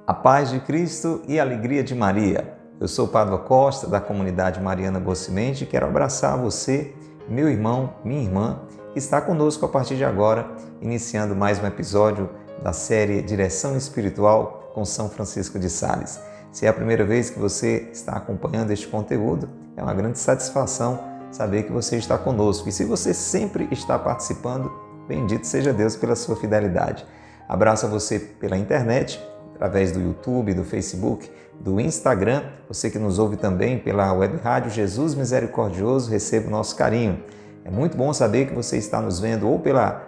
A paz de Cristo e a alegria de Maria. Eu sou Pádua Costa, da comunidade Mariana Boa Semente, e quero abraçar você, meu irmão, minha irmã, que está conosco a partir de agora, iniciando mais um episódio da série Direção Espiritual com São Francisco de Sales. Se é a primeira vez que você está acompanhando este conteúdo, é uma grande satisfação saber que você está conosco. E se você sempre está participando, bendito seja Deus pela sua fidelidade. Abraço a você pela internet, através do YouTube, do Facebook, do Instagram. Você que nos ouve também pela web rádio Jesus Misericordioso, receba o nosso carinho. É muito bom saber que você está nos vendo ou pela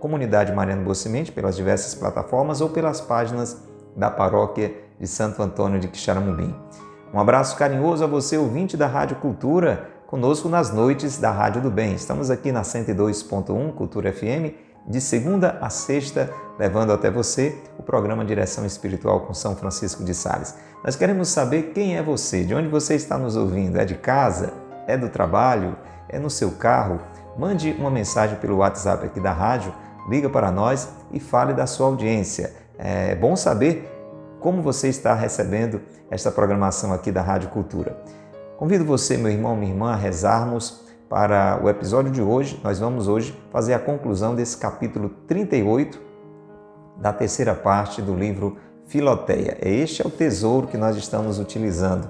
comunidade Mariana Boa Semente, pelas diversas plataformas, ou pelas páginas da paróquia de Santo Antônio de Quixaramubim. Um abraço carinhoso a você, ouvinte da Rádio Cultura, conosco nas noites da Rádio do Bem. Estamos aqui na 102.1 Cultura FM, de segunda a sexta, levando até você o programa Direção Espiritual com São Francisco de Sales. Nós queremos saber quem é você, de onde você está nos ouvindo. É de casa? É do trabalho? É no seu carro? Mande uma mensagem pelo WhatsApp aqui da rádio, liga para nós e fale da sua audiência. É bom saber como você está recebendo esta programação aqui da Rádio Cultura. Convido você, meu irmão, minha irmã, a rezarmos para o episódio de hoje. Nós vamos hoje fazer a conclusão desse capítulo 38 da terceira parte do livro Filoteia. Este é o tesouro que nós estamos utilizando,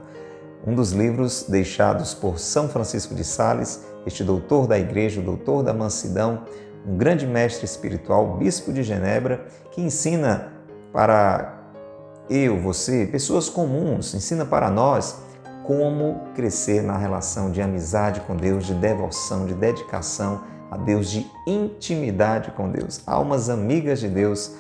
um dos livros deixados por São Francisco de Sales, este doutor da Igreja, o doutor da mansidão, um grande mestre espiritual, bispo de Genebra, que ensina para eu, você, pessoas comuns, ensina para nós como crescer na relação de amizade com Deus, de devoção, de dedicação a Deus, de intimidade com Deus. Almas amigas de Deus,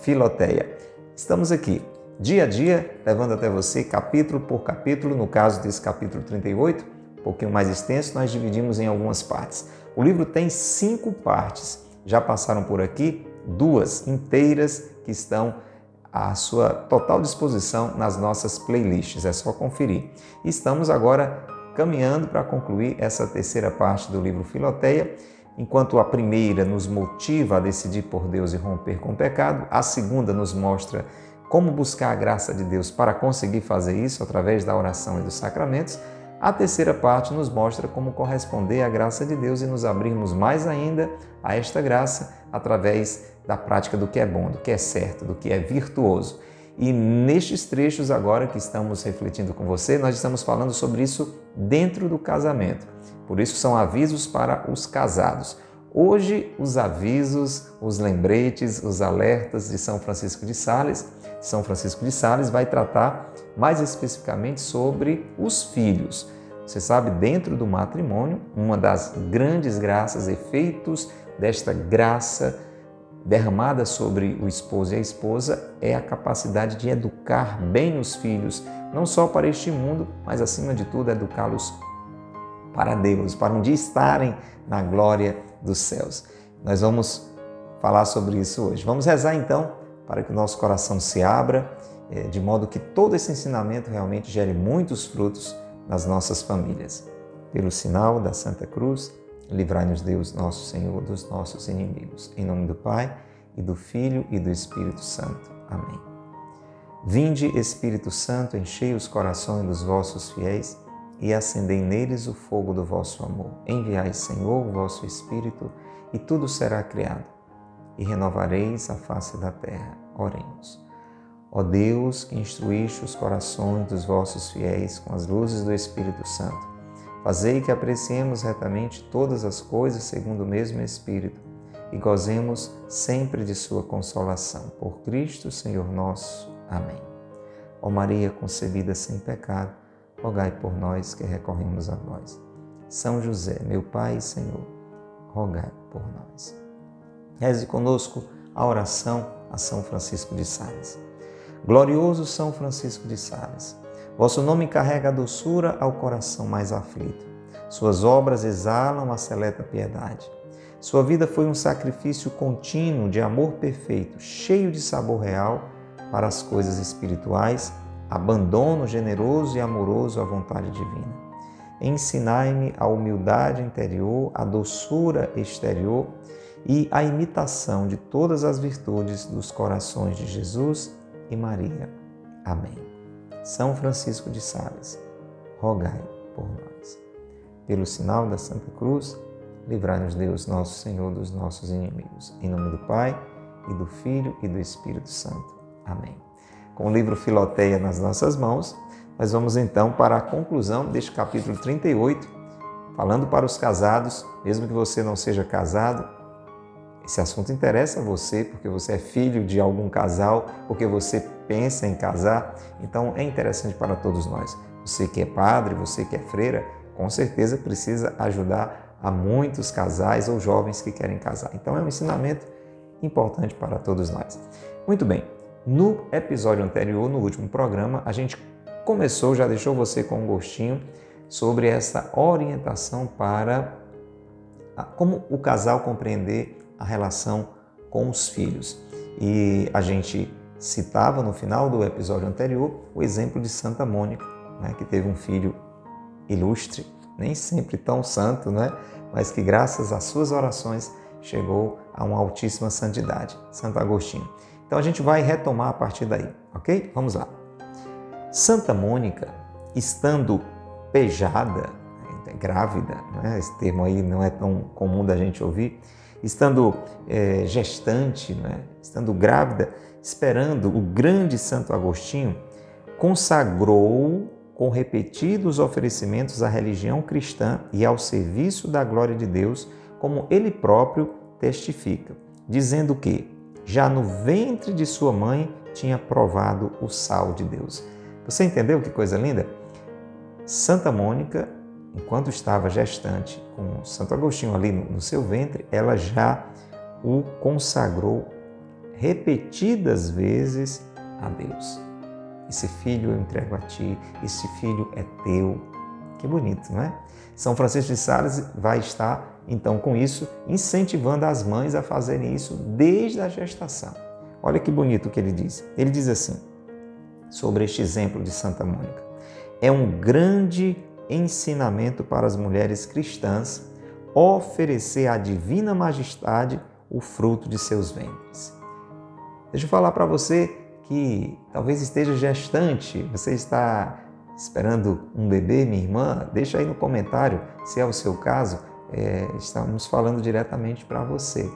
Filoteia. Estamos aqui, dia a dia, levando até você capítulo por capítulo. No caso desse capítulo 38, um pouquinho mais extenso, nós dividimos em algumas partes. O livro tem 5 partes. Já passaram por aqui 2 inteiras que estão à sua total disposição nas nossas playlists, é só conferir. Estamos agora caminhando para concluir essa terceira parte do livro Filoteia. Enquanto a primeira nos motiva a decidir por Deus e romper com o pecado, a segunda nos mostra como buscar a graça de Deus para conseguir fazer isso através da oração e dos sacramentos, a terceira parte nos mostra como corresponder à graça de Deus e nos abrirmos mais ainda a esta graça através da prática do que é bom, do que é certo, do que é virtuoso. E nestes trechos agora que estamos refletindo com você, nós estamos falando sobre isso dentro do casamento. Por isso são avisos para os casados. Hoje os avisos, os lembretes, os alertas de São Francisco de Sales. São Francisco de Sales vai tratar mais especificamente sobre os filhos. Você sabe, dentro do matrimônio, uma das grandes graças, efeitos desta graça derramada sobre o esposo e a esposa é a capacidade de educar bem os filhos, não só para este mundo, mas acima de tudo educá-los para Deus, para um dia estarem na glória dos céus. Nós vamos falar sobre isso hoje. Vamos rezar então para que o nosso coração se abra, de modo que todo esse ensinamento realmente gere muitos frutos nas nossas famílias. Pelo sinal da Santa Cruz, livrai-nos Deus, nosso Senhor, dos nossos inimigos. Em nome do Pai, e do Filho, e do Espírito Santo. Amém. Vinde, Espírito Santo, enchei os corações dos vossos fiéis e acendei neles o fogo do vosso amor. Enviai, Senhor, o vosso Espírito, e tudo será criado, e renovareis a face da terra. Oremos. Ó Deus, que instruíste os corações dos vossos fiéis com as luzes do Espírito Santo, fazei que apreciemos retamente todas as coisas segundo o mesmo Espírito e gozemos sempre de sua consolação. Por Cristo, Senhor nosso. Amém. Ó Maria concebida sem pecado, rogai por nós que recorremos a vós. São José, meu Pai e Senhor, rogai por nós. Reze conosco a oração a São Francisco de Sales. Glorioso São Francisco de Sales, vosso nome carrega a doçura ao coração mais aflito. Suas obras exalam a seleta piedade. Sua vida foi um sacrifício contínuo de amor perfeito, cheio de sabor real para as coisas espirituais, abandono generoso e amoroso à vontade divina. Ensinai-me a humildade interior, a doçura exterior e a imitação de todas as virtudes dos corações de Jesus e Maria. Amém. São Francisco de Sales, rogai por nós. Pelo sinal da Santa Cruz, livrai-nos Deus, nosso Senhor, dos nossos inimigos. Em nome do Pai, e do Filho e do Espírito Santo. Amém. Com o livro Filoteia nas nossas mãos, nós vamos então para a conclusão deste capítulo 38, falando para os casados, mesmo que você não seja casado, esse assunto interessa a você, porque você é filho de algum casal, porque você pensa em casar, então é interessante para todos nós. Você que é padre, você que é freira, com certeza precisa ajudar a muitos casais ou jovens que querem casar. Então é um ensinamento importante para todos nós. Muito bem, no episódio anterior, no último programa, a gente começou, já deixou você com um gostinho sobre essa orientação para como o casal compreender a relação com os filhos. E a gente citava no final do episódio anterior o exemplo de Santa Mônica, né, que teve um filho ilustre, nem sempre tão santo, né, mas que graças às suas orações chegou a uma altíssima santidade, Santo Agostinho. Então a gente vai retomar a partir daí, ok? Vamos lá. Santa Mônica, estando pejada, grávida, né? Esse termo aí não é tão comum da gente ouvir, estando gestante, né? Estando grávida, esperando o grande Santo Agostinho, consagrou com repetidos oferecimentos à religião cristã e ao serviço da glória de Deus, como ele próprio testifica, dizendo que já no ventre de sua mãe tinha provado o sal de Deus. Você entendeu que coisa linda? Santa Mônica, enquanto estava gestante com Santo Agostinho ali no seu ventre, ela já o consagrou repetidas vezes a Deus. Esse filho eu entrego a ti, esse filho é teu. Que bonito, não é? São Francisco de Sales vai estar, então, com isso, incentivando as mães a fazerem isso desde a gestação. Olha que bonito o que ele diz. Ele diz assim, sobre este exemplo de Santa Mônica: é um grande ensinamento para as mulheres cristãs oferecer à Divina Majestade o fruto de seus ventres. Deixa eu falar para você que talvez esteja gestante, você está esperando um bebê, minha irmã, deixa aí no comentário se é o seu caso, estamos falando diretamente para você.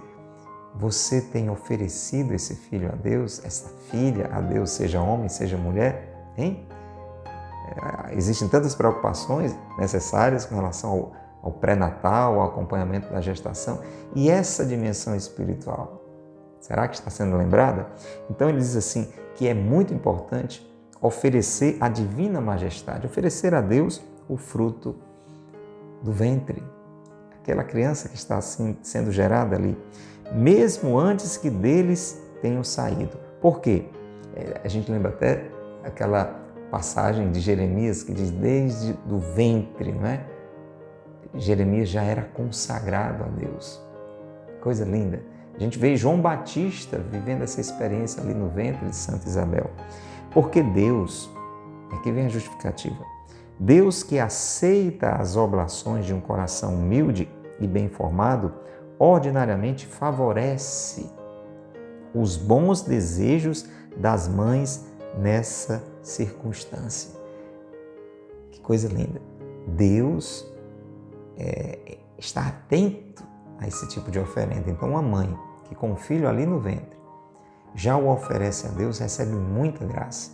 Você tem oferecido esse filho a Deus, essa filha a Deus, seja homem, seja mulher, hein? Existem tantas preocupações necessárias com relação ao pré-natal, ao acompanhamento da gestação, e essa dimensão espiritual, será que está sendo lembrada? Então ele diz assim, que é muito importante oferecer à Divina Majestade, oferecer a Deus o fruto do ventre, aquela criança que está assim, sendo gerada ali, mesmo antes que deles tenham saído. Por quê? A gente lembra até aquela passagem de Jeremias que diz desde do ventre, não é? Jeremias já era consagrado a Deus. Coisa linda. A gente vê João Batista vivendo essa experiência ali no ventre de Santa Isabel. Porque Deus, aqui vem a justificativa, Deus que aceita as oblações de um coração humilde e bem formado, ordinariamente favorece os bons desejos das mães nessa circunstância. Que coisa linda! Deus está atento a esse tipo de oferenda. Então, uma mãe que com o filho ali no ventre já o oferece a Deus, recebe muita graça,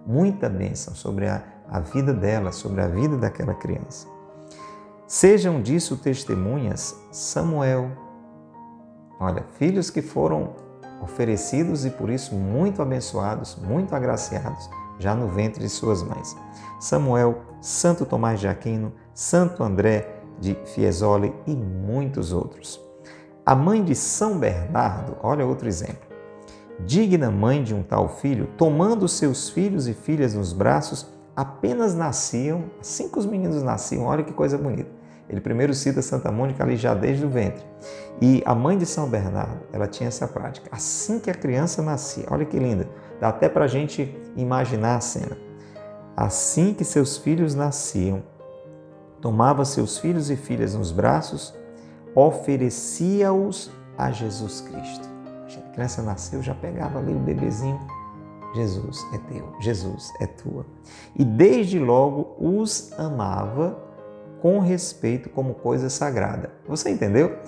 muita bênção sobre a vida dela, sobre a vida daquela criança. Sejam disso testemunhas Samuel. Olha, filhos que foram oferecidos e por isso muito abençoados, muito agraciados, já no ventre de suas mães. Samuel, Santo Tomás de Aquino, Santo André de Fiesole e muitos outros. A mãe de São Bernardo, olha outro exemplo. Digna mãe de um tal filho, tomando seus filhos e filhas nos braços, apenas nasciam, assim que os meninos nasciam, olha que coisa bonita. Ele primeiro cita Santa Mônica ali já desde o ventre. E a mãe de São Bernardo, ela tinha essa prática. Assim que a criança nascia, olha que linda, dá até para a gente imaginar a cena. Assim que seus filhos nasciam, tomava seus filhos e filhas nos braços, oferecia-os a Jesus Cristo. A criança nasceu, já pegava ali o bebezinho Jesus é teu, Jesus é tua. E desde logo os amava com respeito como coisa sagrada. Você entendeu?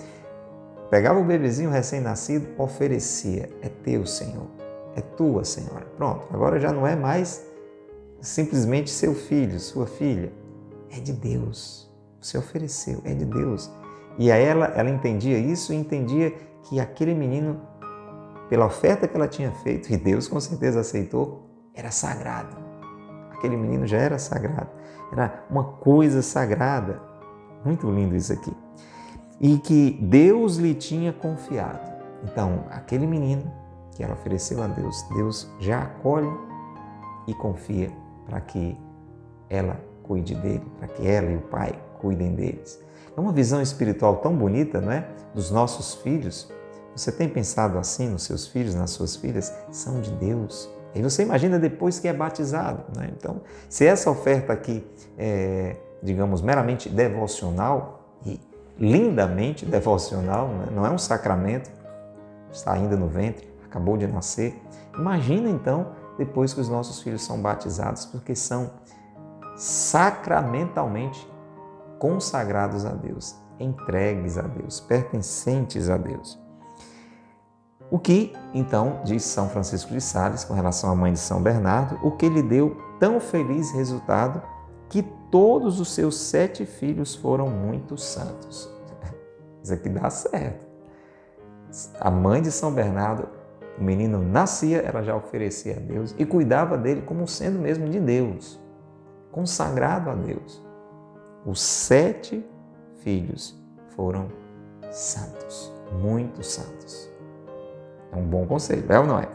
Pegava o bebezinho recém-nascido, oferecia. É teu, Senhor. É tua, Senhora. Pronto, agora já não é mais simplesmente seu filho, sua filha. É de Deus. Você ofereceu, é de Deus. E aí ela entendia isso e entendia que aquele menino, pela oferta que ela tinha feito, e Deus com certeza aceitou, era sagrado. Aquele menino já era sagrado. Era uma coisa sagrada. Muito lindo isso aqui. E que Deus lhe tinha confiado. Então, aquele menino que ela ofereceu a Deus, Deus já acolhe e confia para que ela cuide dele, para que ela e o pai cuidem deles. É uma visão espiritual tão bonita, não é? Dos nossos filhos. Você tem pensado assim nos seus filhos, nas suas filhas? São de Deus. E você imagina depois que é batizado, né? Então, se essa oferta aqui é, digamos, meramente devocional e lindamente devocional, né? Não é um sacramento, está ainda no ventre, acabou de nascer. Imagina então depois que os nossos filhos são batizados, porque são sacramentalmente consagrados a Deus, entregues a Deus, pertencentes a Deus. O que, então, diz São Francisco de Sales com relação à mãe de São Bernardo, o que lhe deu tão feliz resultado que todos os seus 7 filhos foram muito santos. Isso aqui dá certo. A mãe de São Bernardo, o menino nascia, ela já oferecia a Deus e cuidava dele como sendo mesmo de Deus, consagrado a Deus. Os 7 filhos foram santos, muito santos. É um bom conselho, é ou não é?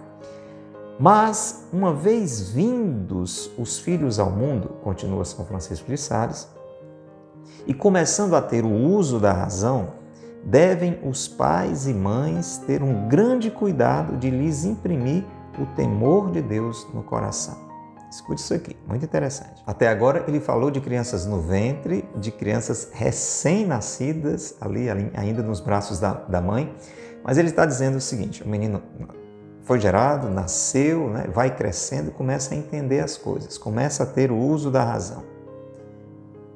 Mas, uma vez vindos os filhos ao mundo, continua São Francisco de Sales, e começando a ter o uso da razão, devem os pais e mães ter um grande cuidado de lhes imprimir o temor de Deus no coração. Escute isso aqui, muito interessante. Até agora ele falou de crianças no ventre, de crianças recém-nascidas, ali ainda nos braços da mãe, mas ele está dizendo o seguinte: o menino foi gerado, nasceu, né, vai crescendo, começa a entender as coisas, começa a ter o uso da razão.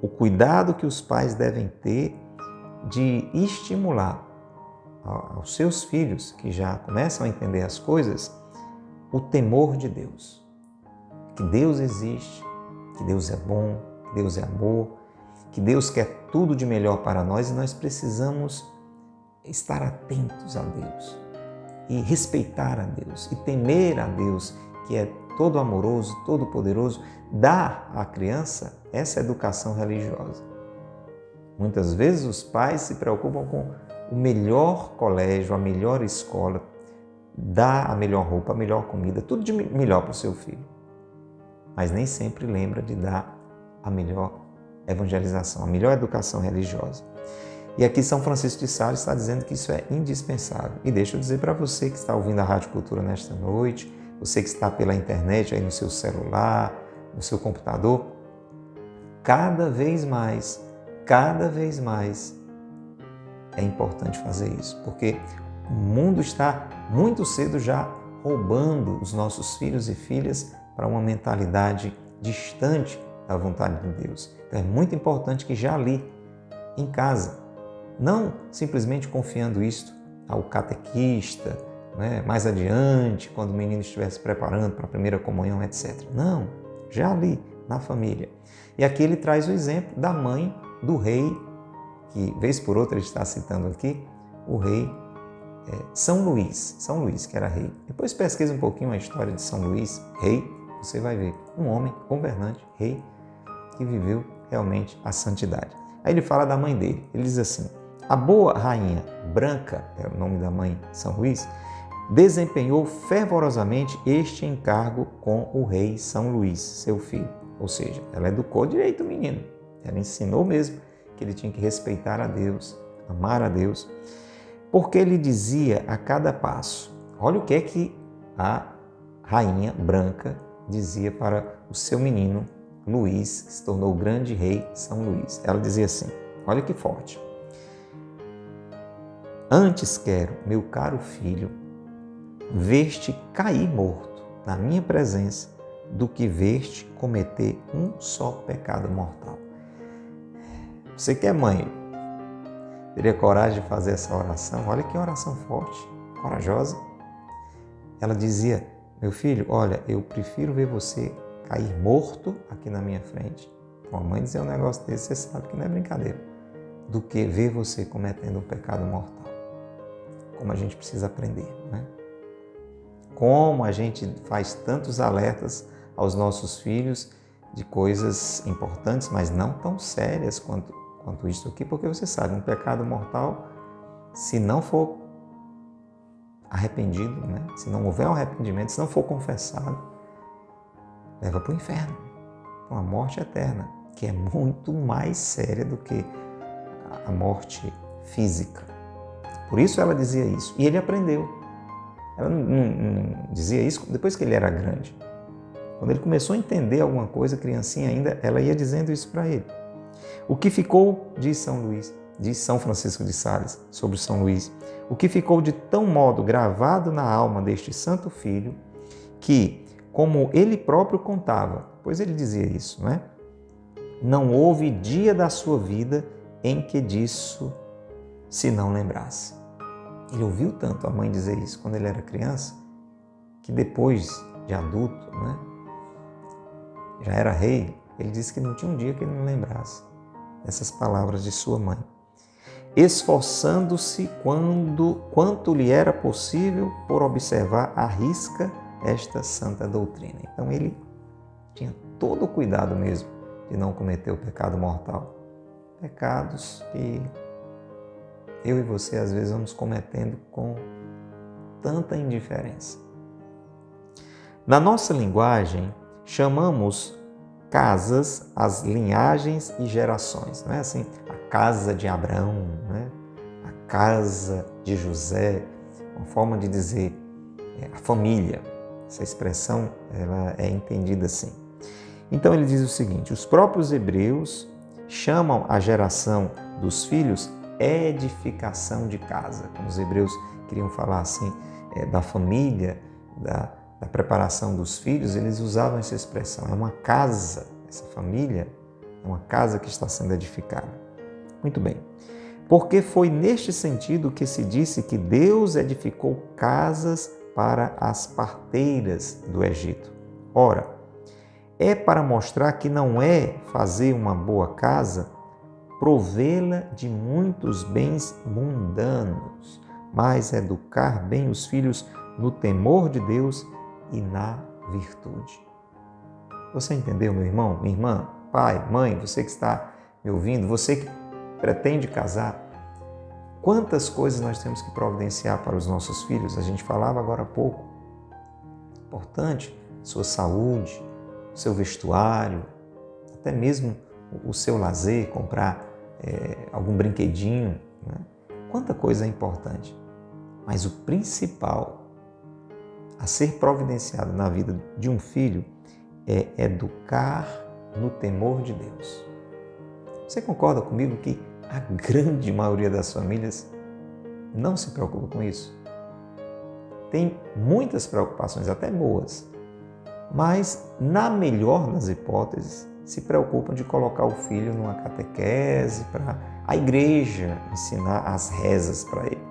O cuidado que os pais devem ter de estimular aos seus filhos, que já começam a entender as coisas, o temor de Deus. Que Deus existe, que Deus é bom, que Deus é amor, que Deus quer tudo de melhor para nós e nós precisamos estar atentos a Deus e respeitar a Deus e temer a Deus, que é todo amoroso, todo poderoso, dar à criança essa educação religiosa. Muitas vezes os pais se preocupam com o melhor colégio, a melhor escola, dar a melhor roupa, a melhor comida, tudo de melhor para o seu filho. Mas nem sempre lembra de dar a melhor evangelização, a melhor educação religiosa. E aqui São Francisco de Sales está dizendo que isso é indispensável. E deixa eu dizer para você que está ouvindo a Rádio Cultura nesta noite, você que está pela internet, aí no seu celular, no seu computador, cada vez mais é importante fazer isso, porque o mundo está muito cedo já roubando os nossos filhos e filhas para uma mentalidade distante da vontade de Deus. Então é muito importante que já ali, em casa, não simplesmente confiando isto ao catequista, né, mais adiante, quando o menino estiver se preparando para a primeira comunhão, etc. Não, já ali, na família. E aqui ele traz o exemplo da mãe do rei, que vez por outra ele está citando aqui, o rei São Luís, que era rei. Depois pesquisa um pouquinho a história de São Luís, rei, você vai ver um homem, governante, rei, que viveu realmente a santidade. Aí ele fala da mãe dele, ele diz assim: a boa rainha Branca, é o nome da mãe São Luís, desempenhou fervorosamente este encargo com o rei São Luís, seu filho. Ou seja, ela educou direito o menino. Ela ensinou mesmo que ele tinha que respeitar a Deus, amar a Deus, porque ele dizia a cada passo. Olha o que é que a rainha Branca dizia para o seu menino Luís, que se tornou o grande rei São Luís. Ela dizia assim, olha que forte: antes quero, meu caro filho, ver-te cair morto na minha presença do que ver-te cometer um só pecado mortal. Você que é mãe, teria coragem de fazer essa oração? Olha que oração forte, corajosa. Ela dizia: meu filho, olha, eu prefiro ver você cair morto aqui na minha frente. Uma mãe dizer um negócio desse, você sabe que não é brincadeira, do que ver você cometendo um pecado mortal. Como a gente precisa aprender, né? Como a gente faz tantos alertas aos nossos filhos de coisas importantes, mas não tão sérias quanto isso aqui, porque você sabe, um pecado mortal, se não for arrependido, né? Se não houver um arrependimento, se não for confessado, leva para o inferno, para uma morte eterna, que é muito mais séria do que a morte física. Por isso ela dizia isso. E ele aprendeu. Ela não dizia isso depois que ele era grande. Quando ele começou a entender alguma coisa, criancinha ainda, ela ia dizendo isso para ele. O que ficou, diz São Francisco de Sales, sobre São Luís, o que ficou de tão modo gravado na alma deste santo filho, que, como ele próprio contava, pois ele dizia isso, né? Não houve dia da sua vida em que disso se não lembrasse. Ele ouviu tanto a mãe dizer isso quando ele era criança, que depois de adulto, né, já era rei, ele disse que não tinha um dia que ele não lembrasse essas palavras de sua mãe. Esforçando-se quanto lhe era possível por observar à risca esta santa doutrina. Então ele tinha todo o cuidado mesmo de não cometer o pecado mortal. Pecados que eu e você às vezes vamos cometendo com tanta indiferença. Na nossa linguagem, chamamos casas as linhagens e gerações. Não é assim? A casa de Abraão, né? A casa de José, uma forma de dizer a família. Essa expressão ela é entendida assim. Então ele diz o seguinte: os próprios hebreus chamam a geração dos filhos edificação de casa. Quando os hebreus queriam falar assim da família, da preparação dos filhos, eles usavam essa expressão. É uma casa, essa família é uma casa que está sendo edificada. Muito bem. Porque foi neste sentido que se disse que Deus edificou casas para as parteiras do Egito. Ora, é para mostrar que não é fazer uma boa casa provê-la de muitos bens mundanos, mas educar bem os filhos no temor de Deus e na virtude. Você entendeu, meu irmão, minha irmã, pai, mãe, você que está me ouvindo, você que pretende casar? Quantas coisas nós temos que providenciar para os nossos filhos? A gente falava agora há pouco. Importante, sua saúde, seu vestuário, até mesmo o seu lazer, comprar algum brinquedinho, né? Quanta coisa é importante. Mas o principal a ser providenciado na vida de um filho é educar no temor de Deus. Você concorda comigo que a grande maioria das famílias não se preocupa com isso? Tem muitas preocupações, até boas, mas na melhor das hipóteses, se preocupam de colocar o filho numa catequese para a igreja ensinar as rezas para ele.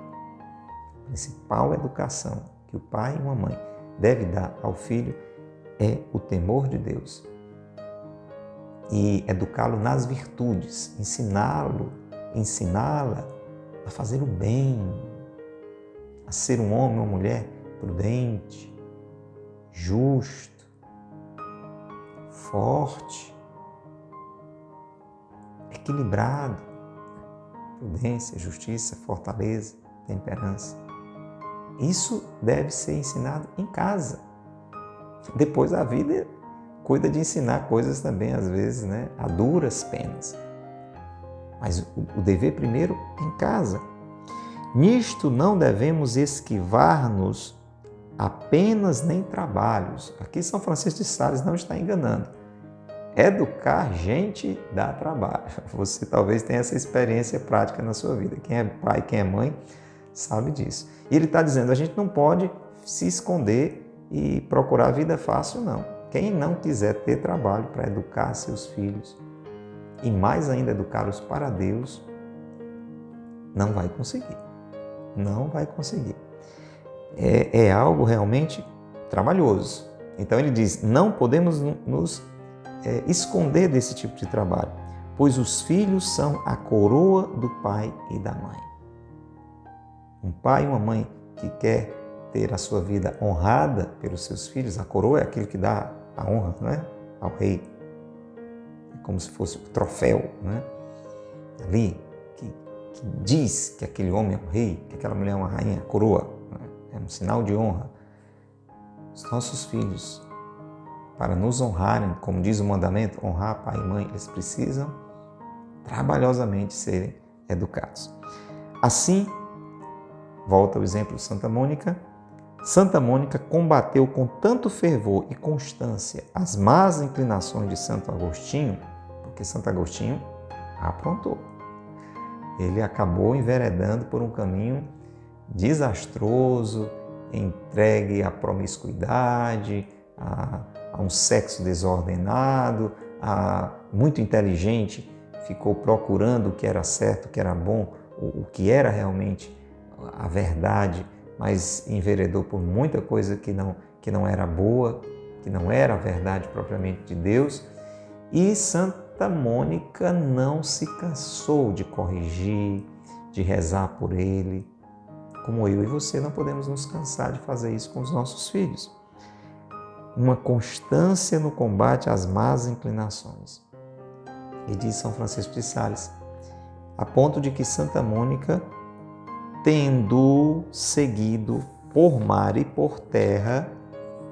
A principal educação que o pai e uma mãe devem dar ao filho é o temor de Deus e educá-lo nas virtudes, ensiná-la a fazer o bem, a ser um homem ou uma mulher prudente, justo, forte, equilibrado, prudência, justiça, fortaleza, temperança. Isso deve ser ensinado em casa. Depois a vida cuida de ensinar coisas também, às vezes, né, a duras penas. Mas o dever primeiro em casa. Nisto não devemos esquivar-nos apenas nem trabalhos. Aqui São Francisco de Sales não está enganando. Educar gente dá trabalho. Você talvez tenha essa experiência prática na sua vida. Quem é pai, quem é mãe, sabe disso. E ele está dizendo, a gente não pode se esconder e procurar a vida fácil, não. Quem não quiser ter trabalho para educar seus filhos e mais ainda educá-los para Deus, não vai conseguir. Não vai conseguir. É algo realmente trabalhoso. Então ele diz, não podemos nos esconder desse tipo de trabalho, pois os filhos são a coroa do pai e da mãe. Um pai e uma mãe que quer ter a sua vida honrada pelos seus filhos, a coroa é aquilo que dá a honra, não é? Ao rei. É como se fosse o troféu, né? Ali, que diz que aquele homem é um rei, que aquela mulher é uma rainha, a coroa, né? É um sinal de honra. Os nossos filhos, para nos honrarem, como diz o mandamento, honrar pai e mãe, eles precisam trabalhosamente serem educados. Assim, volta o exemplo de Santa Mônica. Santa Mônica combateu com tanto fervor e constância as más inclinações de Santo Agostinho, porque Santo Agostinho aprontou. Ele acabou enveredando por um caminho desastroso, entregue à promiscuidade, a um sexo desordenado, muito inteligente, ficou procurando o que era certo, o que era bom, o que era realmente a verdade, mas enveredou por muita coisa que não era boa, que não era a verdade propriamente de Deus. E Santa Mônica não se cansou de corrigir, de rezar por ele. Como eu e você não podemos nos cansar de fazer isso com os nossos filhos. Uma constância no combate às más inclinações. E diz São Francisco de Sales, a ponto de que Santa Mônica, tendo seguido por mar e por terra,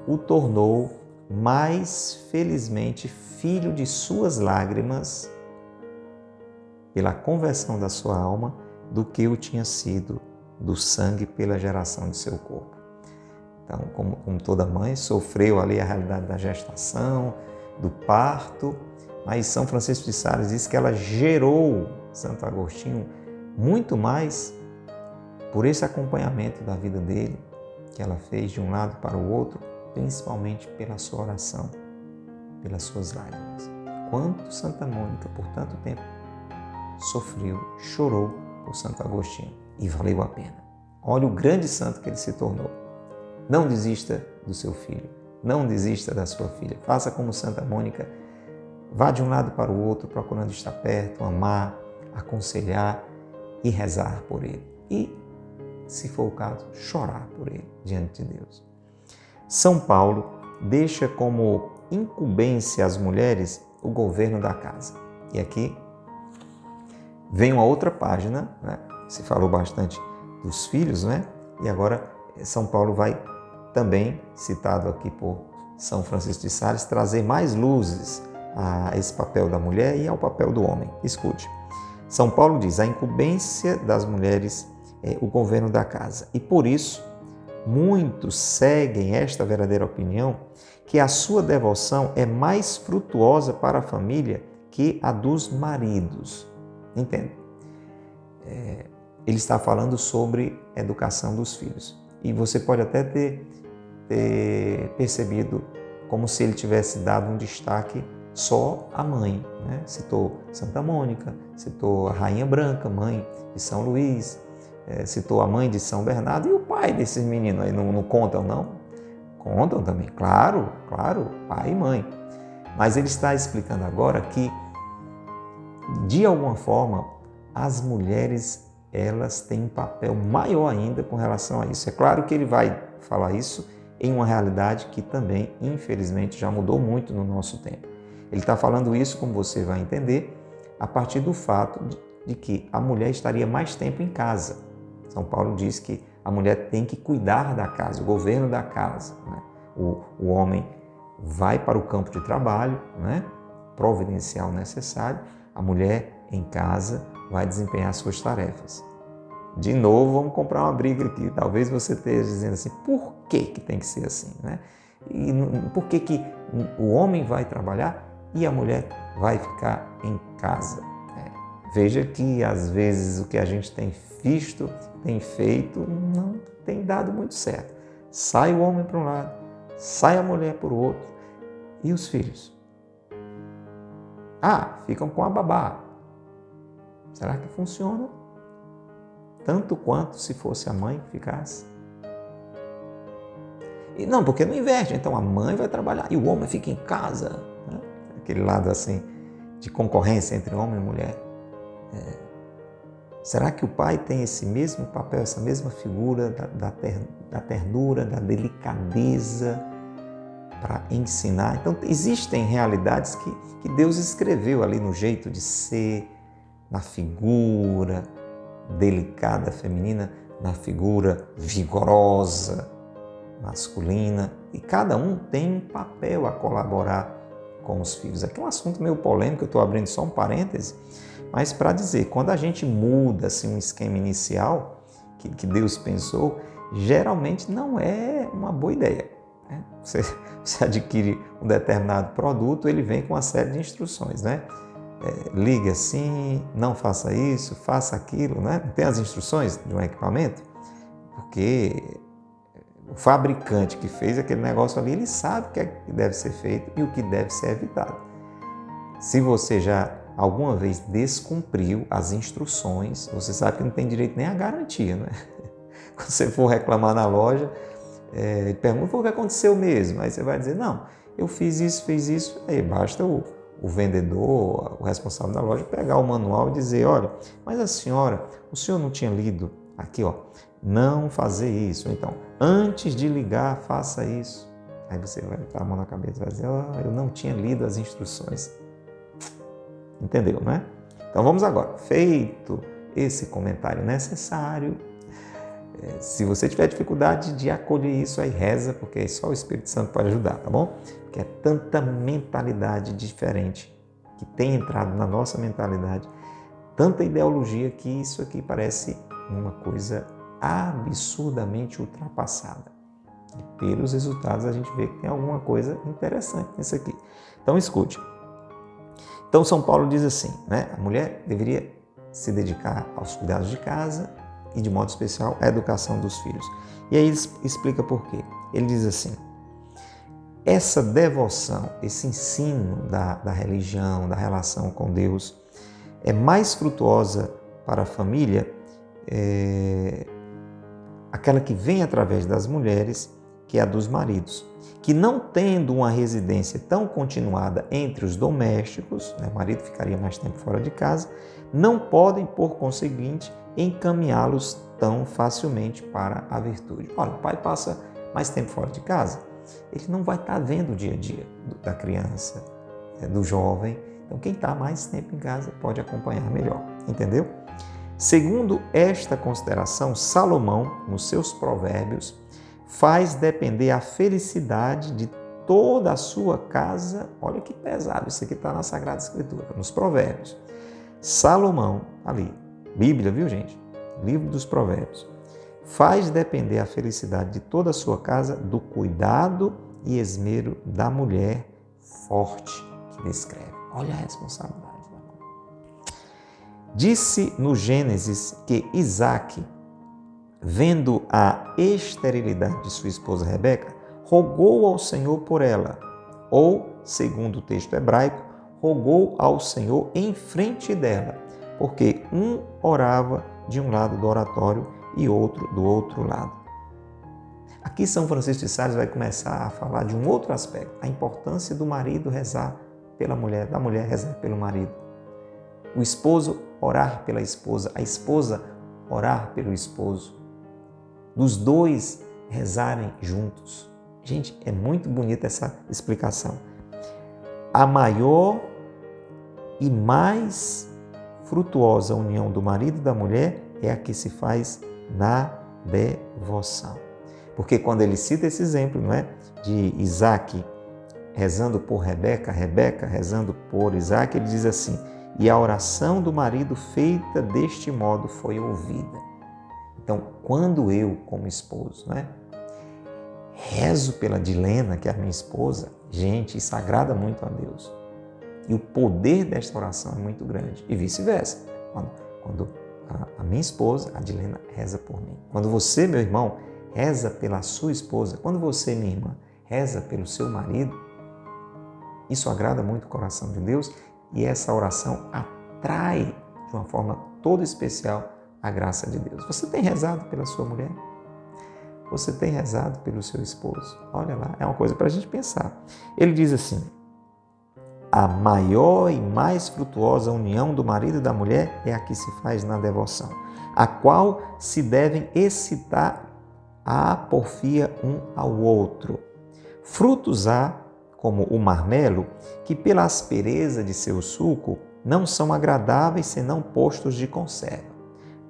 o tornou mais felizmente filho de suas lágrimas, pela conversão da sua alma, do que o tinha sido do sangue pela geração de seu corpo. Então, como toda mãe, sofreu ali a realidade da gestação, do parto, mas São Francisco de Sales diz que ela gerou Santo Agostinho muito mais por esse acompanhamento da vida dele, que ela fez de um lado para o outro, principalmente pela sua oração, pelas suas lágrimas. Quanto Santa Mônica, por tanto tempo, sofreu, chorou por Santo Agostinho e valeu a pena. Olha o grande santo que ele se tornou. Não desista do seu filho, não desista da sua filha. Faça como Santa Mônica, vá de um lado para o outro, procurando estar perto, amar, aconselhar e rezar por ele. E, se for o caso, chorar por ele diante de Deus. São Paulo deixa como incumbência às mulheres o governo da casa. E aqui vem uma outra página, né? Se falou bastante dos filhos, né? E agora São Paulo vai também, citado aqui por São Francisco de Sales, trazer mais luzes a esse papel da mulher e ao papel do homem. Escute, São Paulo diz, a incumbência das mulheres é o governo da casa. E por isso, muitos seguem esta verdadeira opinião, que a sua devoção é mais frutuosa para a família que a dos maridos. Entende? Ele está falando sobre educação dos filhos. E você pode até ter percebido como se ele tivesse dado um destaque só à mãe, né? Citou Santa Mônica, citou a Rainha Branca, mãe de São Luís, citou a mãe de São Bernardo e o pai desses meninos aí. Não contam, não? Contam também, claro, pai e mãe. Mas ele está explicando agora que, de alguma forma, as mulheres, elas têm um papel maior ainda com relação a isso. É claro que ele vai falar isso em uma realidade que também, infelizmente, já mudou muito no nosso tempo. Ele está falando isso, como você vai entender, a partir do fato de que a mulher estaria mais tempo em casa. São Paulo diz que a mulher tem que cuidar da casa, o governo da casa, né? O homem vai para o campo de trabalho, né? Providenciar o necessário, a mulher em casa vai desempenhar suas tarefas. De novo, vamos comprar uma briga aqui. Talvez você esteja dizendo assim, por que tem que ser assim, né? E por que o homem vai trabalhar e a mulher vai ficar em casa? Veja que, às vezes, o que a gente tem visto, tem feito, não tem dado muito certo. Sai o homem para um lado, sai a mulher por outro. E os filhos? Ficam com a babá. Será que funciona? Tanto quanto se fosse a mãe que ficasse? E não, porque não inverte. Então a mãe vai trabalhar e o homem fica em casa. Né? Aquele lado assim de concorrência entre homem e mulher. Será que o pai tem esse mesmo papel, essa mesma figura da ternura, da delicadeza para ensinar? Então, existem realidades que Deus escreveu ali no jeito de ser, na figura delicada feminina, na figura vigorosa masculina. E cada um tem um papel a colaborar com os filhos. Aqui é um assunto meio polêmico, eu estou abrindo só um parêntese, mas para dizer, quando a gente muda assim, um esquema inicial que Deus pensou, geralmente não é uma boa ideia. Né? Você adquire um determinado produto, ele vem com uma série de instruções, né? Ligue assim, não faça isso, faça aquilo, né? Tem as instruções de um equipamento, porque o fabricante que fez aquele negócio ali, ele sabe o que é que deve ser feito e o que deve ser evitado. Se você já alguma vez descumpriu as instruções, você sabe que não tem direito nem à garantia, né? Quando você for reclamar na loja, ele pergunta o que aconteceu mesmo. Aí você vai dizer, não, eu fiz isso. Aí basta o vendedor, o responsável da loja, pegar o manual e dizer, olha, mas a senhora, o senhor não tinha lido aqui, ó, não fazer isso. Então, antes de ligar, faça isso. Aí você vai botar a mão na cabeça e vai dizer, eu não tinha lido as instruções. Entendeu, né? Então vamos agora. Feito esse comentário necessário, se você tiver dificuldade de acolher isso, aí reza, porque só o Espírito Santo pode ajudar, tá bom? Porque é tanta mentalidade diferente que tem entrado na nossa mentalidade, tanta ideologia que isso aqui parece uma coisa absurdamente ultrapassada. E pelos resultados a gente vê que tem alguma coisa interessante nisso aqui. Então escute. Então São Paulo diz assim, né? A mulher deveria se dedicar aos cuidados de casa e de modo especial à educação dos filhos. E aí ele explica por quê. Ele diz assim, essa devoção, esse ensino da religião, da relação com Deus, é mais frutuosa para a família, aquela que vem através das mulheres, que é a dos maridos, que não tendo uma residência tão continuada entre os domésticos, né, o marido ficaria mais tempo fora de casa, não podem, por conseguinte, encaminhá-los tão facilmente para a virtude. Olha, o pai passa mais tempo fora de casa, ele não vai estar vendo o dia a dia da criança, do jovem. Então, quem está mais tempo em casa pode acompanhar melhor, entendeu? Segundo esta consideração, Salomão, nos seus provérbios, faz depender a felicidade de toda a sua casa. Olha que pesado, isso aqui está na Sagrada Escritura, nos provérbios. Salomão, ali, Bíblia, viu gente? Livro dos provérbios. Faz depender a felicidade de toda a sua casa do cuidado e esmero da mulher forte que descreve. Olha a responsabilidade da mãe. Disse no Gênesis que Isaque, vendo a esterilidade de sua esposa Rebeca, rogou ao Senhor por ela, ou, segundo o texto hebraico, rogou ao Senhor em frente dela, porque um orava de um lado do oratório e outro do outro lado. Aqui São Francisco de Sales vai começar a falar de um outro aspecto, a importância do marido rezar pela mulher, da mulher rezar pelo marido. O esposo orar pela esposa, a esposa orar pelo esposo. Dos dois rezarem juntos. Gente, é muito bonita essa explicação. A maior e mais frutuosa união do marido e da mulher é a que se faz na devoção. Porque quando ele cita esse exemplo, não é, de Isaque rezando por Rebeca, Rebeca rezando por Isaque, ele diz assim, e a oração do marido feita deste modo foi ouvida. Então, quando eu, como esposo, né, rezo pela Dilena, que é a minha esposa, gente, isso agrada muito a Deus. E o poder desta oração é muito grande. E vice-versa. Quando a minha esposa, a Dilena, reza por mim. Quando você, meu irmão, reza pela sua esposa. Quando você, minha irmã, reza pelo seu marido, isso agrada muito o coração de Deus e essa oração atrai de uma forma toda especial a graça de Deus. Você tem rezado pela sua mulher? Você tem rezado pelo seu esposo? Olha lá, é uma coisa para a gente pensar. Ele diz assim: a maior e mais frutuosa união do marido e da mulher é a que se faz na devoção, a qual se devem excitar a porfia um ao outro. Frutos há, como o marmelo, que pela aspereza de seu suco não são agradáveis senão postos de conserva.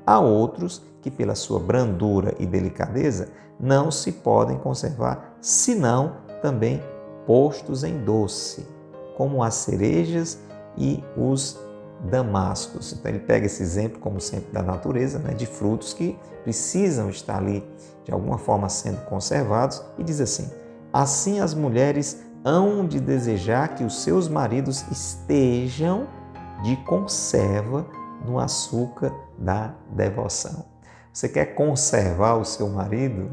Há outros que pela sua brandura e delicadeza não se podem conservar, senão também postos em doce, como as cerejas e os damascos. Então ele pega esse exemplo, como sempre, da natureza, de frutos que precisam estar ali de alguma forma sendo conservados, e diz assim: assim as mulheres hão de desejar que os seus maridos estejam de conserva no açúcar da devoção. Você quer conservar o seu marido,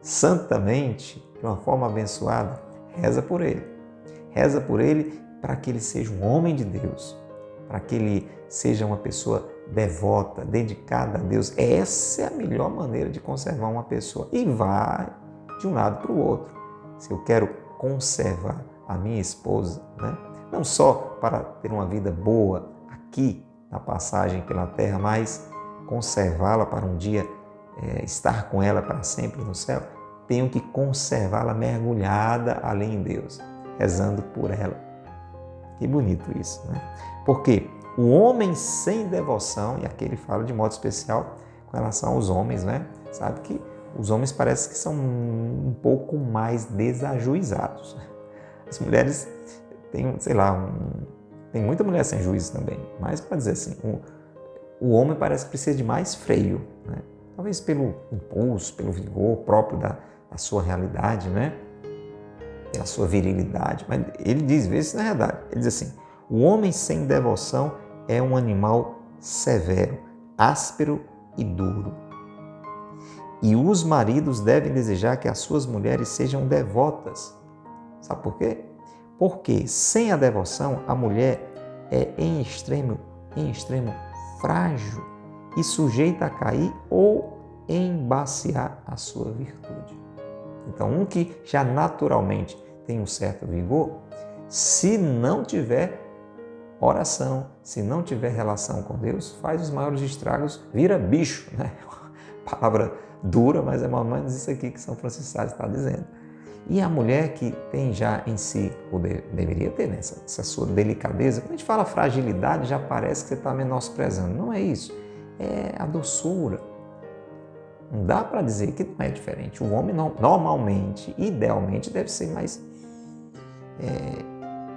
santamente, de uma forma abençoada? Reza por ele. Reza por ele para que ele seja um homem de Deus, para que ele seja uma pessoa devota, dedicada a Deus. Essa é a melhor maneira de conservar uma pessoa. E vai de um lado para o outro. Se eu quero conservar a minha esposa, não só para ter uma vida boa aqui na passagem pela terra, mas conservá-la para um dia estar com ela para sempre no céu, tenho que conservá-la mergulhada ali em Deus, rezando por ela. Que bonito isso, Porque o homem sem devoção, e aqui ele fala de modo especial com relação aos homens, sabe que os homens parece que são um pouco mais desajuizados. As mulheres têm, tem muita mulher sem juízo também, mas para dizer assim, o homem parece que precisa de mais freio, talvez pelo impulso, pelo vigor próprio da sua realidade, pela sua virilidade. Mas ele diz, vê se não é verdade, ele diz assim: o homem sem devoção é um animal severo, áspero e duro. E os maridos devem desejar que as suas mulheres sejam devotas. Sabe por quê? Porque sem a devoção, a mulher é em extremo frágil e sujeita a cair ou embaciar a sua virtude. Então, um que já naturalmente tem um certo vigor, se não tiver oração, se não tiver relação com Deus, faz os maiores estragos, vira bicho, Palavra dura, mas é mais ou menos isso aqui que São Francisco de Sales está dizendo. E a mulher que tem já em si, ou deveria ter, essa sua delicadeza, quando a gente fala fragilidade, já parece que você está menosprezando. Não é isso. É a doçura. Não dá para dizer que não é diferente. O homem normalmente, idealmente, deve ser mais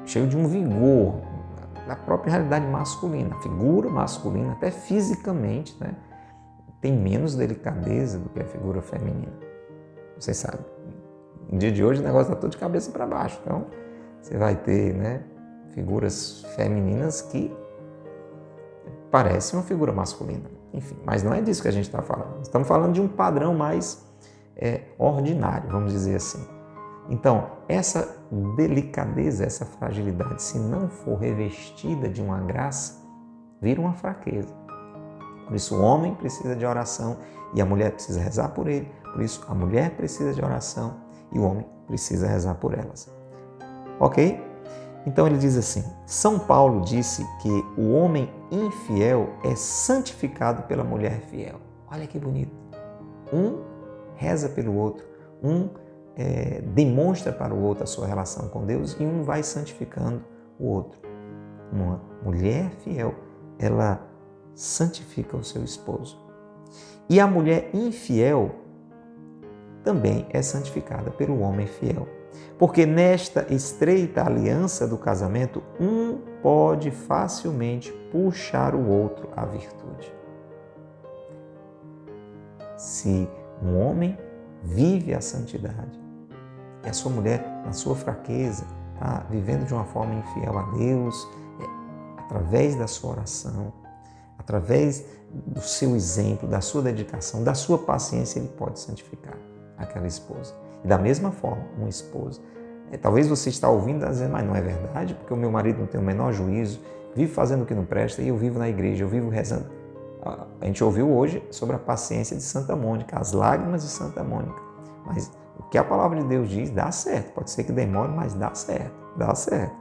cheio de um vigor da própria realidade masculina. A figura masculina, até fisicamente, tem menos delicadeza do que a figura feminina. Vocês sabem. No dia de hoje o negócio está todo de cabeça para baixo. Então, você vai ter figuras femininas que parecem uma figura masculina. Enfim, mas não é disso que a gente está falando. Estamos falando de um padrão mais ordinário, vamos dizer assim. Então, essa delicadeza, essa fragilidade, se não for revestida de uma graça, vira uma fraqueza. Por isso o homem precisa de oração e a mulher precisa rezar por ele. Por isso a mulher precisa de oração e o homem precisa rezar por elas. Ok? Então ele diz assim: São Paulo disse que o homem infiel é santificado pela mulher fiel. Olha que bonito. Um reza pelo outro, um demonstra para o outro a sua relação com Deus e um vai santificando o outro. Uma mulher fiel, ela santifica o seu esposo. E a mulher infiel também é santificada pelo homem fiel. Porque nesta estreita aliança do casamento, um pode facilmente puxar o outro à virtude. Se um homem vive a santidade e a sua mulher, na sua fraqueza, está vivendo de uma forma infiel a Deus, através da sua oração, através do seu exemplo, da sua dedicação, da sua paciência, ele pode santificar aquela esposa. E da mesma forma, uma esposa. Talvez você está ouvindo e dizendo, mas não é verdade, porque o meu marido não tem o menor juízo, vive fazendo o que não presta e eu vivo na igreja, eu vivo rezando. A gente ouviu hoje sobre a paciência de Santa Mônica, as lágrimas de Santa Mônica. Mas o que a palavra de Deus diz, dá certo. Pode ser que demore, mas dá certo, dá certo.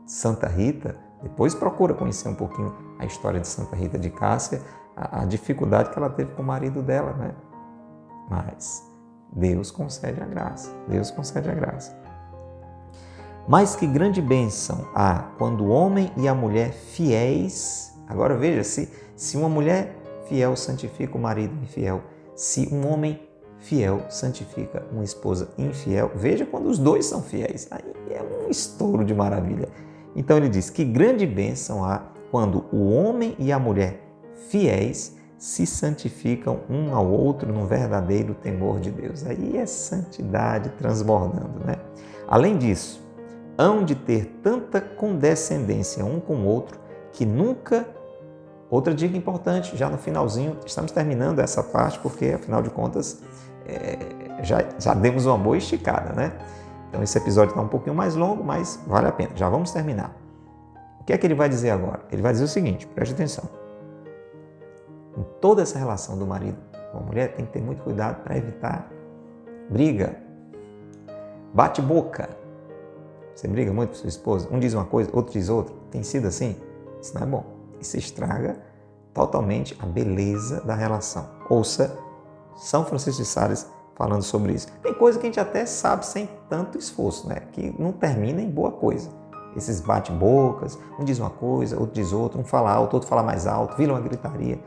Santa Rita, depois procura conhecer um pouquinho a história de Santa Rita de Cássia, a dificuldade que ela teve com o marido dela, né? Mas Deus concede a graça, Deus concede a graça. Mas que grande bênção há quando o homem e a mulher fiéis... Agora veja, se uma mulher fiel santifica o marido infiel, se um homem fiel santifica uma esposa infiel, veja quando os dois são fiéis. Aí é um estouro de maravilha. Então ele diz que grande bênção há quando o homem e a mulher fiéis se santificam um ao outro no verdadeiro temor de Deus. Aí é santidade transbordando, né? Além disso, hão de ter tanta condescendência um com o outro que nunca... Outra dica importante, já no finalzinho, estamos terminando essa parte porque, afinal de contas, já demos uma boa esticada, né? Então esse episódio está um pouquinho mais longo, mas vale a pena. Já vamos terminar. O que é que ele vai dizer agora? Ele vai dizer o seguinte, preste atenção. Em toda essa relação do marido com a mulher, tem que ter muito cuidado para evitar briga, bate-boca. Você briga muito com sua esposa? Um diz uma coisa, outro diz outra. Tem sido assim? Isso não é bom. Isso estraga totalmente a beleza da relação. Ouça São Francisco de Sales falando sobre isso. Tem coisa que a gente até sabe sem tanto esforço, né? Que não termina em boa coisa. Esses bate-bocas, um diz uma coisa, outro diz outra, um fala alto, outro fala mais alto, vira uma gritaria.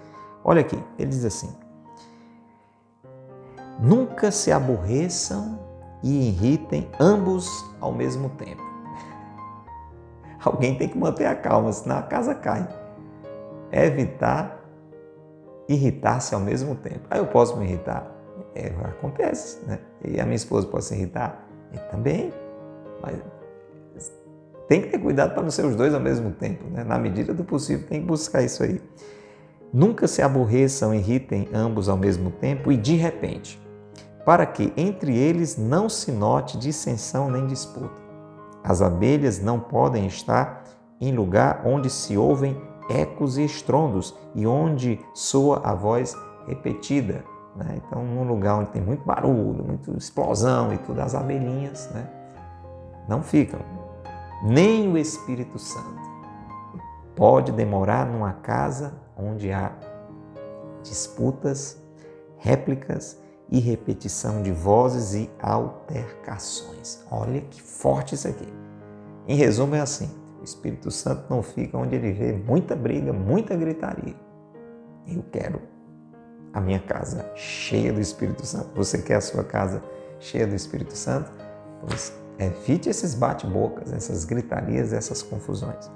Olha aqui, ele diz assim: nunca se aborreçam e irritem ambos ao mesmo tempo. Alguém tem que manter a calma, senão a casa cai. Evitar irritar-se ao mesmo tempo. Aí eu posso me irritar? Acontece, né? E a minha esposa pode se irritar? Também. Mas tem que ter cuidado para não ser os dois ao mesmo tempo, né? Na medida do possível, tem que buscar isso aí. Nunca se aborreçam e irritem ambos ao mesmo tempo e de repente, para que entre eles não se note dissensão nem disputa. As abelhas não podem estar em lugar onde se ouvem ecos e estrondos e onde soa a voz repetida, né? Então, num lugar onde tem muito barulho, muita explosão e tudo, as abelhinhas, né, não ficam. Nem o Espírito Santo pode demorar numa casa onde há disputas, réplicas e repetição de vozes e altercações. Olha que forte isso aqui. Em resumo, é assim: o Espírito Santo não fica onde ele vê muita briga, muita gritaria. Eu quero a minha casa cheia do Espírito Santo. Você quer a sua casa cheia do Espírito Santo? Pois evite esses bate-bocas, essas gritarias, essas confusões.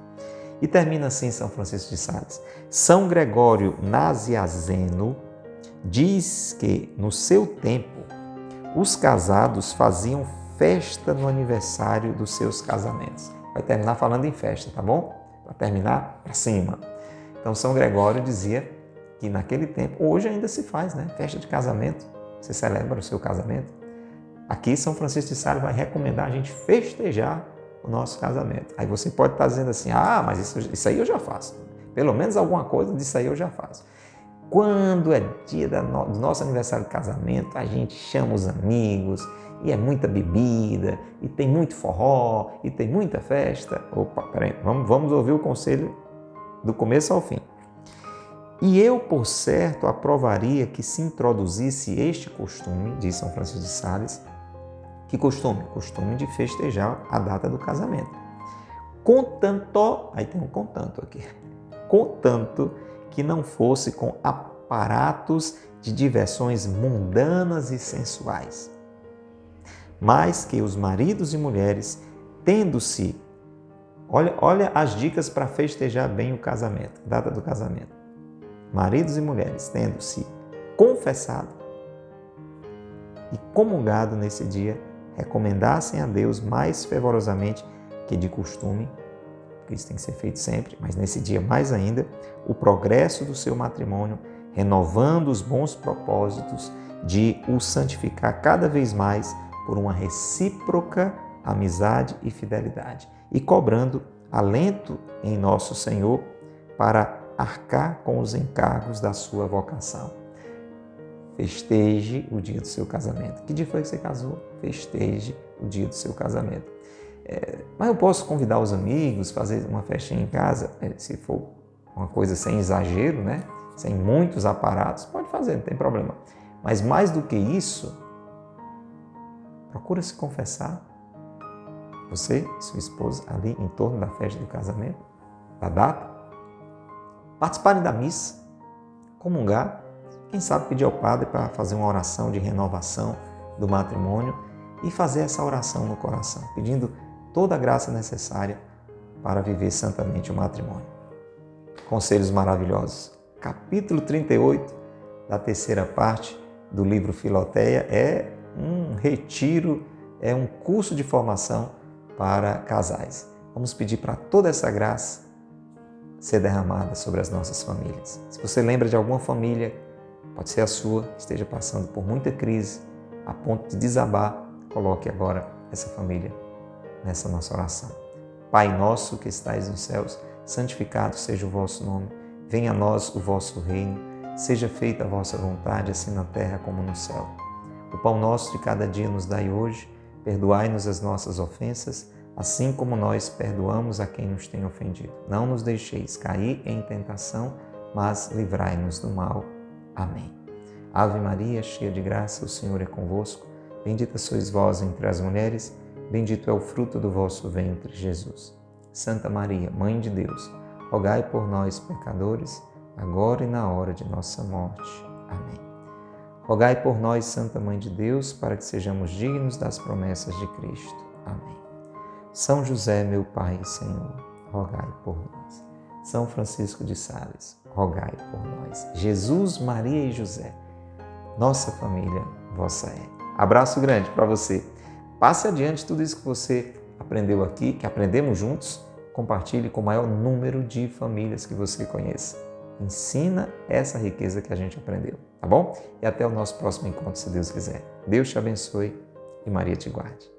E termina assim São Francisco de Sales. São Gregório Nazianzeno diz que, no seu tempo, os casados faziam festa no aniversário dos seus casamentos. Vai terminar falando em festa, tá bom? Para terminar para cima. Então, São Gregório dizia que naquele tempo, hoje ainda se faz, né? Festa de casamento. Você celebra o seu casamento. Aqui, São Francisco de Sales vai recomendar a gente festejar o nosso casamento. Aí você pode estar dizendo assim: ah, mas isso aí eu já faço. Pelo menos alguma coisa disso aí eu já faço. Quando é dia do nosso aniversário de casamento, a gente chama os amigos, e é muita bebida, e tem muito forró, e tem muita festa. Opa, peraí, vamos ouvir o conselho do começo ao fim. E eu, por certo, aprovaria que se introduzisse este costume, diz São Francisco de Sales. Que costume? Costume de festejar a data do casamento. Contanto, aí tem um contanto aqui, contanto que não fosse com aparatos de diversões mundanas e sensuais, mas que os maridos e mulheres, tendo-se, olha as dicas para festejar bem o casamento, a data do casamento. Maridos e mulheres, tendo-se confessado e comungado nesse dia, recomendassem a Deus mais fervorosamente que de costume, porque isso tem que ser feito sempre, mas nesse dia mais ainda, o progresso do seu matrimônio, renovando os bons propósitos de o santificar cada vez mais por uma recíproca amizade e fidelidade, e cobrando alento em nosso Senhor para arcar com os encargos da sua vocação. Festeje o dia do seu casamento. Que dia foi que você casou? Festeje o dia do seu casamento. Mas eu posso convidar os amigos, fazer uma festinha em casa, se for uma coisa sem exagero, né? Sem muitos aparatos, pode fazer, não tem problema. Mas mais do que isso, procura se confessar. Você e sua esposa ali em torno da festa do casamento, da data. Participarem da missa, comungar. Quem sabe pedir ao padre para fazer uma oração de renovação do matrimônio e fazer essa oração no coração, pedindo toda a graça necessária para viver santamente o matrimônio. Conselhos maravilhosos. Capítulo 38 da terceira parte do livro Filoteia é um retiro, é um curso de formação para casais. Vamos pedir para toda essa graça ser derramada sobre as nossas famílias. Se você lembra de alguma família, pode ser a sua, que esteja passando por muita crise, a ponto de desabar, coloque agora essa família nessa nossa oração. Pai nosso que estais nos céus, santificado seja o vosso nome. Venha a nós o vosso reino. Seja feita a vossa vontade, assim na terra como no céu. O pão nosso de cada dia nos dai hoje. Perdoai-nos as nossas ofensas, assim como nós perdoamos a quem nos tem ofendido. Não nos deixeis cair em tentação, mas livrai-nos do mal. Amém. Ave Maria, cheia de graça, o Senhor é convosco. Bendita sois vós entre as mulheres, bendito é o fruto do vosso ventre, Jesus. Santa Maria, Mãe de Deus, rogai por nós, pecadores, agora e na hora de nossa morte. Amém. Rogai por nós, Santa Mãe de Deus, para que sejamos dignos das promessas de Cristo. Amém. São José, meu Pai e Senhor, rogai por nós. São Francisco de Sales, rogai por nós. Jesus, Maria e José, nossa família, vossa é. Abraço grande para você. Passe adiante tudo isso que você aprendeu aqui, que aprendemos juntos. Compartilhe com o maior número de famílias que você conheça. Ensina essa riqueza que a gente aprendeu, tá bom? E até o nosso próximo encontro, se Deus quiser. Deus te abençoe e Maria te guarde.